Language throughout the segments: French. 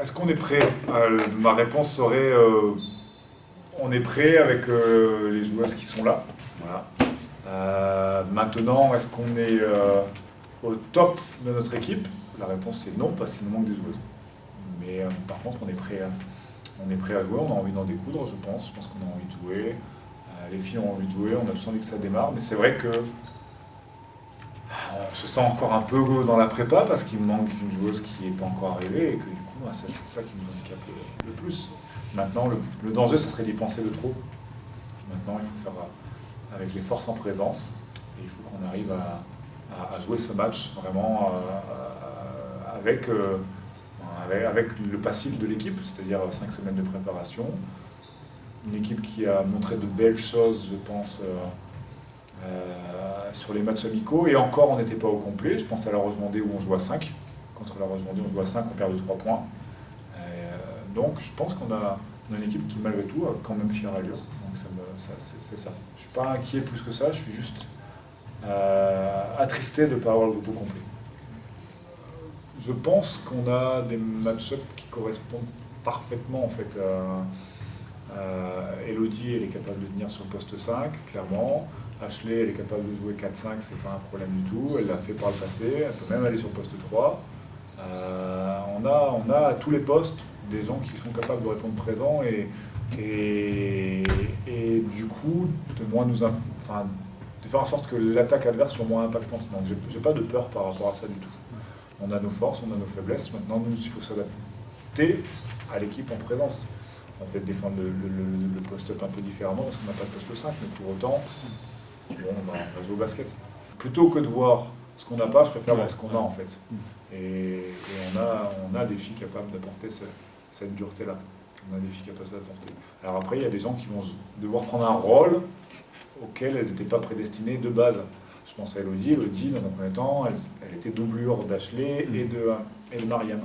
Est-ce qu'on est prêt? Ma réponse serait on est prêt avec les joueuses qui sont là. Voilà. Maintenant, est-ce qu'on est au top de notre équipe? La réponse c'est non, parce qu'il nous manque des joueuses. Mais par contre, on est prêt à jouer, on a envie d'en découdre, je pense. Je pense qu'on a envie de jouer. Les filles ont envie de jouer, on a tous envie que ça démarre. Mais c'est vrai que on se sent encore un peu dans la prépa parce qu'il manque une joueuse qui n'est pas encore arrivée et que du coup, c'est ça qui nous handicape le plus. Maintenant, le danger, ce serait d'y penser de trop. Maintenant, il faut faire avec les forces en présence et il faut qu'on arrive à jouer ce match vraiment avec le passif de l'équipe, c'est-à-dire 5 semaines de préparation. Une équipe qui a montré de belles choses, je pense, sur les matchs amicaux, et encore on n'était pas au complet. Je pense à la Roche-Vendée où on joue à 5. Contre la Roche-Vendée on joue à 5, on perd de 3 points. Donc je pense qu'on a une équipe qui malgré tout a quand même fière allure. Donc c'est ça. Je ne suis pas inquiet plus que ça, je suis juste attristé de ne pas avoir le groupe au complet. Je pense qu'on a des match-ups qui correspondent parfaitement en fait. Elodie, elle est capable de tenir sur le poste 5, clairement. Ashley, elle est capable de jouer 4-5, c'est pas un problème du tout. Elle l'a fait par le passé, elle peut même aller sur le poste 3. On a à tous les postes des gens qui sont capables de répondre présent et du coup de faire en sorte que l'attaque adverse soit moins impactante. Donc j'ai pas de peur par rapport à ça du tout. On a nos forces, on a nos faiblesses. Maintenant, nous, il faut s'adapter à l'équipe en présence. On va peut-être défendre le post-up un peu différemment parce qu'on n'a pas de poste 5, mais pour autant, bon, on va jouer au basket. Plutôt que de voir ce qu'on n'a pas, je préfère voir ce qu'on a en fait. Et on a des filles capables d'apporter cette dureté-là. On a des filles capables d'apporter. Alors après, il y a des gens qui vont devoir prendre un rôle auquel elles n'étaient pas prédestinées de base. Je pense à Elodie. Elodie, dans un premier temps, elle était doublure d'Ashley et de Mariam.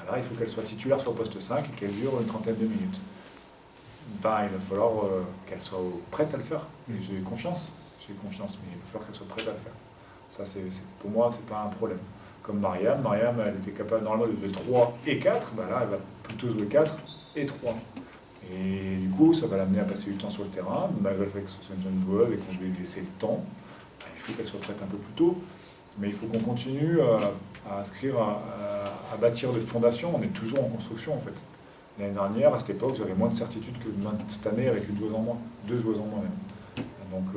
Alors, il faut qu'elle soit titulaire sur le poste 5 et qu'elle dure une trentaine de minutes. Il va falloir qu'elle soit prête à le faire. Et j'ai confiance, mais il va falloir qu'elle soit prête à le faire. Ça, pour moi, c'est pas un problème. Comme Mariam, elle était capable normalement de jouer 3 et 4, bah là, elle va plutôt jouer 4 et 3. Et du coup, ça va l'amener à passer du temps sur le terrain, malgré le fait que ce soit une jeune joueuse et qu'on lui ait laissé le temps. Il faut qu'elle soit prête un peu plus tôt, mais il faut qu'on continue à inscrire, à bâtir des fondations. On est toujours en construction en fait. L'année dernière, à cette époque, j'avais moins de certitude que cette année avec une joueuse en moins, 2 joueuses en moins même. Donc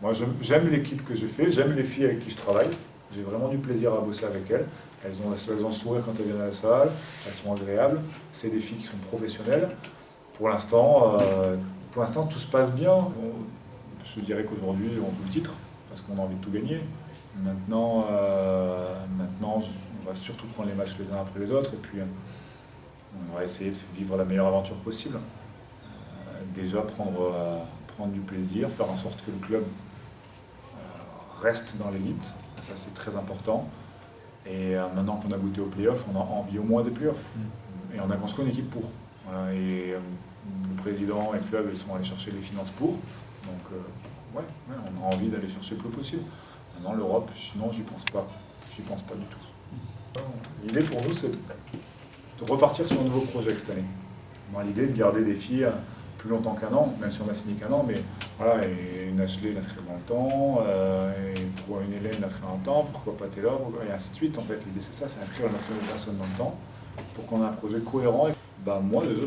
moi j'aime l'équipe que j'ai fait, j'aime les filles avec qui je travaille, j'ai vraiment du plaisir à bosser avec elles. Elles ont le sourire quand elles viennent à la salle, elles sont agréables, c'est des filles qui sont professionnelles. Pour l'instant, tout se passe bien. Je dirais qu'aujourd'hui on joue le titre, parce qu'on a envie de tout gagner. Maintenant, on va surtout prendre les matchs les uns après les autres, et puis on va essayer de vivre la meilleure aventure possible. Déjà prendre du plaisir, faire en sorte que le club reste dans l'élite, ça c'est très important. Et maintenant qu'on a goûté aux playoffs, on a envie au moins des playoffs. Et on a construit une équipe pour. Voilà, et le président et le club, ils sont allés chercher les finances pour. Donc on a envie d'aller chercher le plus possible. Maintenant l'Europe, non, j'y pense pas. J'y pense pas du tout. L'idée pour nous, c'est de repartir sur un nouveau projet cette année. L'idée de garder des filles plus longtemps qu'un an, même si on a signé qu'un an, mais voilà, et une Ashley l'inscrire dans le temps, et pour une Hélène l'inscrire dans le temps, pourquoi pas Taylor, et ainsi de suite. En fait, l'idée c'est ça, c'est inscrire un maximum de personnes dans le temps, pour qu'on ait un projet cohérent. Moi déjà,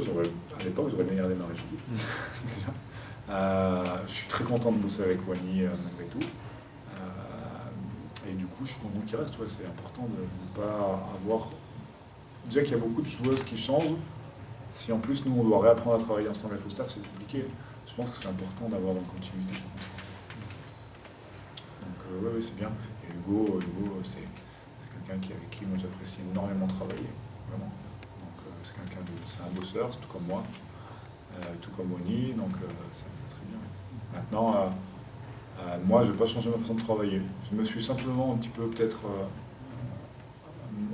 à l'époque, j'aurais bien gardé ma régie. Je suis très content de bosser avec Wani malgré tout. Et du coup, je suis content qu'il reste. C'est important de ne pas avoir... Déjà qu'il y a beaucoup de joueuses qui changent. Si en plus nous on doit réapprendre à travailler ensemble avec le staff, c'est compliqué. Je pense que c'est important d'avoir une continuité. Donc oui, c'est bien. Et Hugo c'est quelqu'un avec qui moi j'apprécie énormément travailler. Vraiment. Donc c'est un bosseur, c'est tout comme moi. Tout comme Oni, donc ça me fait très bien. Maintenant, moi je n'ai pas changé ma façon de travailler. Je me suis simplement un petit peu peut-être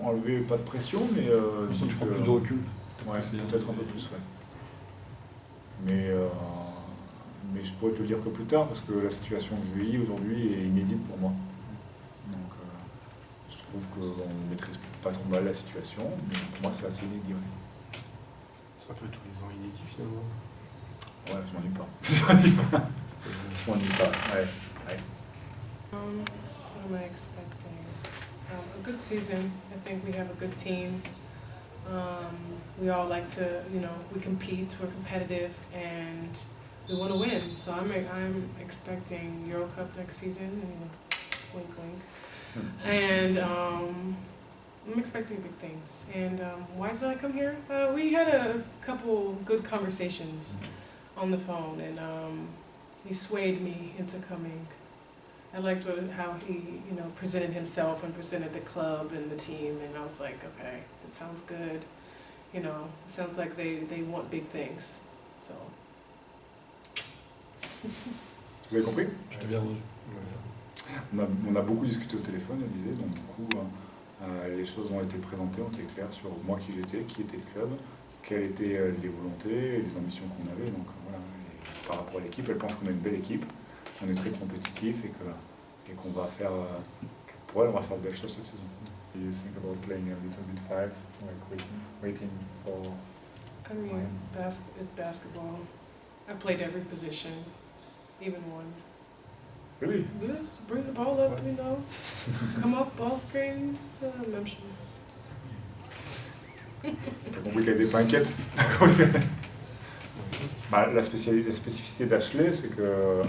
enlevé, pas de pression, mais... tu prends plus de recul. Ouais, peut-être un peu plus, ouais. Mais je pourrais te le dire que plus tard, parce que la situation que je vis aujourd'hui est inédite pour moi. Donc je trouve qu'on maîtrise plus. pas trop mal la situation, mais pour moi c'est assez inédit. Ouais. C'est un peu tous les ans inédit finalement. Ouais, je m'ennuie pas. Je m'ennuie pas, ouais. What am I expecting? A good season. I think we have a good team. We all like to, we compete, we're competitive, and we want to win. So I'm expecting Euro Cup next season, wink wink. And I'm expecting big things. And why did I come here? We had a couple good conversations on the phone, and he swayed me into coming. I liked how he, presented himself and presented the club and the team, and I was like, okay, it sounds good. It sounds like they want big things. So. Vous avez compris? Je t'ai bien entendu. On a beaucoup discuté au téléphone, elle disait, donc du coup, les choses ont été présentées, ont été claires sur moi qui j'étais, qui était le club, quelles étaient les volontés et les ambitions qu'on avait. Donc voilà, et par rapport à l'équipe, elle pense qu'on a une belle équipe, on est très compétitif et qu'on va faire, pour elle, on va faire de belles choses cette saison. Do you think about playing a little bit five, like waiting for? I mean, it's basketball. I played every position, even one. Really? Just bring the ball up, come off ball screens, même chose. T'as compris qu'elle n'était pas inquiète. La spécificité d'Ashley, c'est que,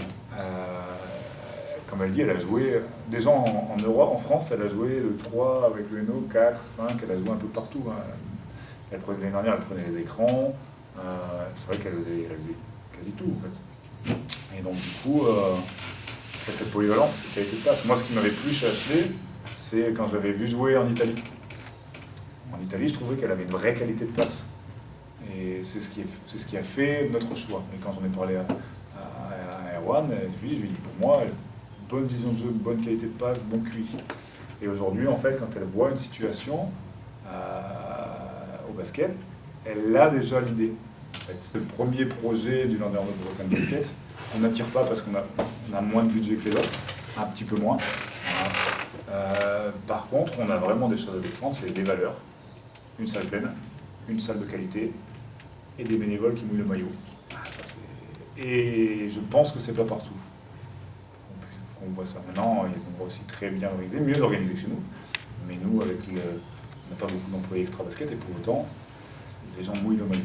comme elle dit, elle a joué, déjà en Europe, en France, elle a joué de 3 avec le Hainaut, 4, 5, elle a joué un peu partout. L'année dernière, elle prenait les écrans, c'est vrai qu'elle faisait quasi tout en fait. Et donc du coup, c'est cette polyvalence, cette qualité de passe. Moi, ce qui m'avait plu chez Ashley, c'est quand je l'avais vu jouer en Italie. En Italie, je trouvais qu'elle avait une vraie qualité de passe. Et c'est ce qui a fait notre choix. Et quand j'en ai parlé à Erwan, je lui ai dit, pour moi, bonne vision de jeu, bonne qualité de passe, bon QI. Et aujourd'hui, en fait, quand elle voit une situation au basket, elle a déjà l'idée. En fait. Le premier projet du Landerneau de Bretagne Basket, on n'attire pas parce qu'on a moins de budget que les autres, un petit peu moins. Par contre, on a vraiment des choses à défendre, c'est des valeurs, une salle pleine, une salle de qualité et des bénévoles qui mouillent le maillot. Et je pense que c'est pas partout qu'on voit ça. Maintenant, il y a des endroits aussi très bien organisés, mieux organisés que chez nous. Mais nous, on n'a pas beaucoup d'employés extra basket et pour autant, les gens mouillent le maillot.